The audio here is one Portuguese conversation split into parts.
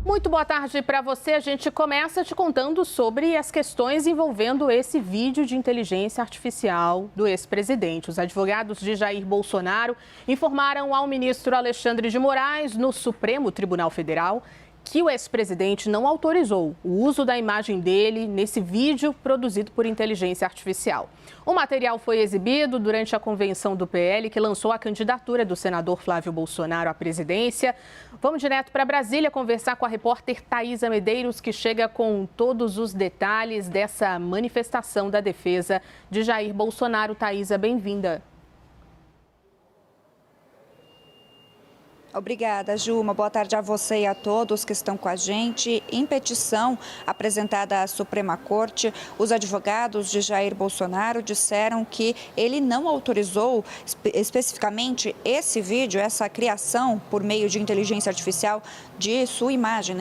Muito boa tarde para você. A gente começa te contando sobre as questões envolvendo esse vídeo de inteligência artificial do ex-presidente. Os advogados de Jair Bolsonaro informaram ao ministro Alexandre de Moraes, no Supremo Tribunal Federal, que o ex-presidente não autorizou o uso da imagem dele nesse vídeo produzido por inteligência artificial. O material foi exibido durante a convenção do PL, que lançou a candidatura do senador Flávio Bolsonaro à presidência. Vamos direto para Brasília conversar com a repórter Thaisa Medeiros, que chega com todos os detalhes dessa manifestação da defesa de Jair Bolsonaro. Thaisa, bem-vinda. Obrigada, Ju. Uma boa tarde a você e a todos que estão com a gente. Em petição apresentada à Suprema Corte, os advogados de Jair Bolsonaro disseram que ele não autorizou especificamente esse vídeo, essa criação por meio de inteligência artificial de sua imagem,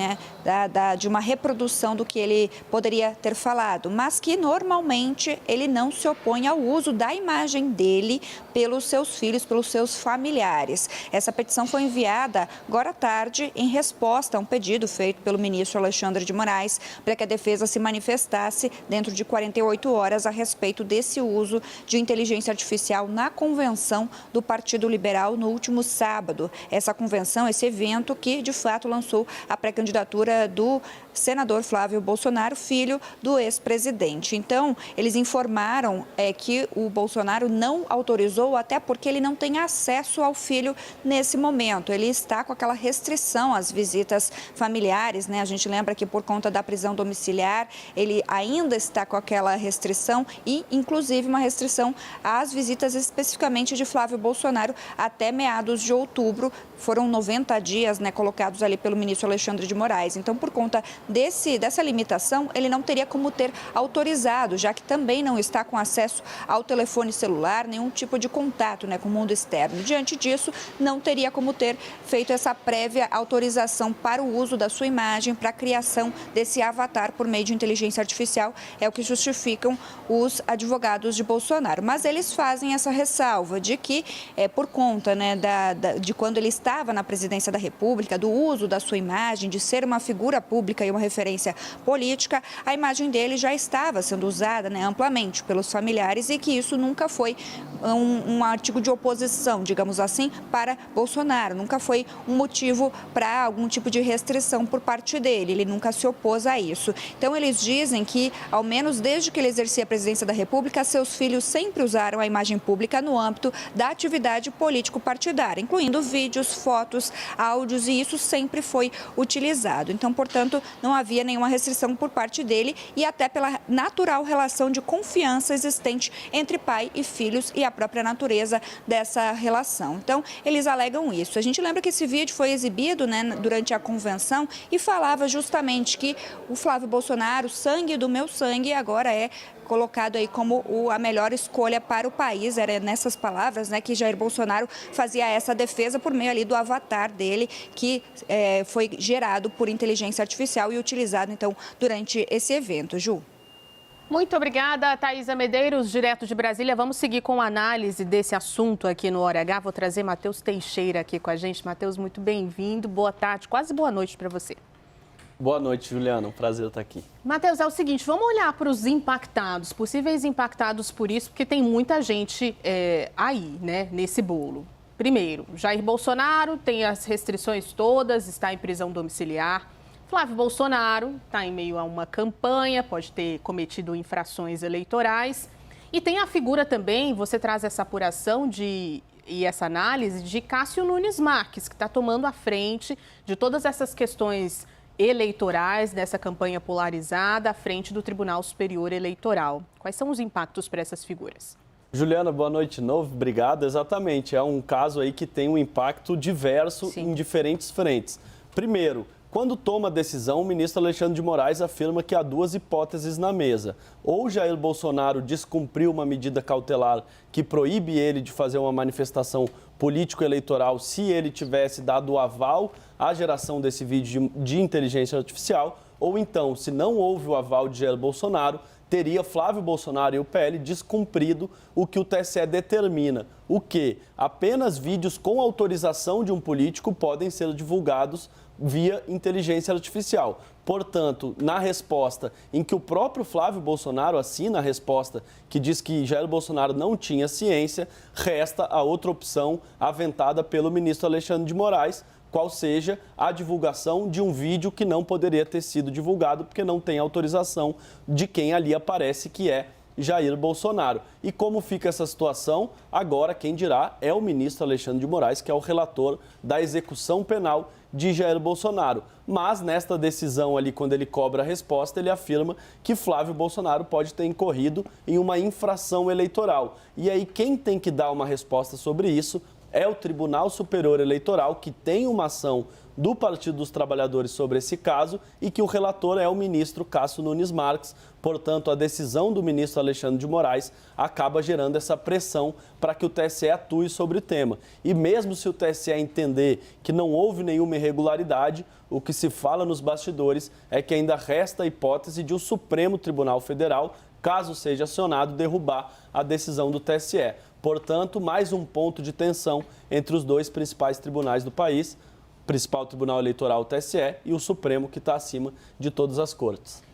de uma reprodução do que ele poderia ter falado, mas que normalmente ele não se opõe ao uso da imagem dele pelos seus filhos, pelos seus familiares. Essa petição foi enviada agora à tarde em resposta a um pedido feito pelo ministro Alexandre de Moraes para que a defesa se manifestasse dentro de 48 horas a respeito desse uso de inteligência artificial na convenção do Partido Liberal no último sábado. Essa convenção, esse evento que de fato lançou a pré-candidatura do senador Flávio Bolsonaro, filho do ex-presidente. Então, eles informaram que o Bolsonaro não autorizou, até porque ele não tem acesso ao filho nesse momento. Ele está com aquela restrição às visitas familiares, A gente lembra que por conta da prisão domiciliar, ele ainda está com aquela restrição e, inclusive, uma restrição às visitas especificamente de Flávio Bolsonaro até meados de outubro. Foram 90 dias, colocados ali pelo ministro Alexandre de Moraes. Então, por conta dessa limitação, ele não teria como ter autorizado, já que também não está com acesso ao telefone celular, nenhum tipo de contato com o mundo externo. Diante disso, não teria como ter feito essa prévia autorização para o uso da sua imagem, para a criação desse avatar por meio de inteligência artificial, é o que justificam os advogados de Bolsonaro. Mas eles fazem essa ressalva de que, por conta de quando ele estava na presidência da República, do uso da sua imagem, de ser uma figura pública e uma referência política, a imagem dele já estava sendo usada amplamente pelos familiares e que isso nunca foi um artigo de oposição, digamos assim, para Bolsonaro. Nunca foi um motivo para algum tipo de restrição por parte dele. Ele nunca se opôs a isso. Então, eles dizem que, ao menos desde que ele exercia a presidência da República, seus filhos sempre usaram a imagem pública no âmbito da atividade político-partidária, incluindo vídeos, fotos, áudios, e isso sempre foi utilizado. Então, portanto, não havia nenhuma restrição por parte dele e até pela natural relação de confiança existente entre pai e filhos e a própria natureza dessa relação. Então, eles alegam isso. A gente lembra que esse vídeo foi exibido durante a convenção e falava justamente que o Flávio Bolsonaro, sangue do meu sangue, agora é colocado aí como a melhor escolha para o país. Era nessas palavras que Jair Bolsonaro fazia essa defesa por meio ali do avatar dele, que foi gerado por inteligência artificial e utilizado, então, durante esse evento. Ju. Muito obrigada, Thaisa Medeiros, direto de Brasília. Vamos seguir com a análise desse assunto aqui no Hora H. Vou trazer Matheus Teixeira aqui com a gente. Matheus, muito bem-vindo. Boa tarde, quase boa noite para você. Boa noite, Juliana. Um prazer estar aqui. Matheus, é o seguinte, vamos olhar para os impactados, possíveis impactados por isso, porque tem muita gente aí, nesse bolo. Primeiro, Jair Bolsonaro tem as restrições todas, está em prisão domiciliar. Flávio Bolsonaro está em meio a uma campanha, pode ter cometido infrações eleitorais. E tem a figura também, você traz essa apuração e essa análise de Cássio Nunes Marques, que está tomando a frente de todas essas questões eleitorais nessa campanha polarizada à frente do Tribunal Superior Eleitoral. Quais são os impactos para essas figuras? Juliana, boa noite de novo. Obrigado. Exatamente, é um caso aí que tem um impacto diverso em diferentes frentes. Primeiro, quando toma a decisão, o ministro Alexandre de Moraes afirma que há duas hipóteses na mesa. Ou Jair Bolsonaro descumpriu uma medida cautelar que proíbe ele de fazer uma manifestação político-eleitoral se ele tivesse dado o aval à geração desse vídeo de inteligência artificial, ou então, se não houve o aval de Jair Bolsonaro, teria Flávio Bolsonaro e o PL descumprido o que o TSE determina. O que? Apenas vídeos com autorização de um político podem ser divulgados via inteligência artificial. Portanto, na resposta em que o próprio Flávio Bolsonaro assina a resposta que diz que Jair Bolsonaro não tinha ciência, resta a outra opção aventada pelo ministro Alexandre de Moraes, qual seja a divulgação de um vídeo que não poderia ter sido divulgado porque não tem autorização de quem ali aparece, que é Jair Bolsonaro. E como fica essa situação? Agora quem dirá é o ministro Alexandre de Moraes, que é o relator da execução penal de Jair Bolsonaro. Mas nesta decisão ali, quando ele cobra a resposta, ele afirma que Flávio Bolsonaro pode ter incorrido em uma infração eleitoral. E aí quem tem que dar uma resposta sobre isso é o Tribunal Superior Eleitoral, que tem uma ação do Partido dos Trabalhadores sobre esse caso e que o relator é o ministro Cássio Nunes Marques. Portanto, a decisão do ministro Alexandre de Moraes acaba gerando essa pressão para que o TSE atue sobre o tema. E mesmo se o TSE entender que não houve nenhuma irregularidade, o que se fala nos bastidores é que ainda resta a hipótese de o Supremo Tribunal Federal, caso seja acionado, derrubar a decisão do TSE. Portanto, mais um ponto de tensão entre os dois principais tribunais do país, o principal Tribunal Eleitoral, o TSE, e o Supremo, que está acima de todas as cortes.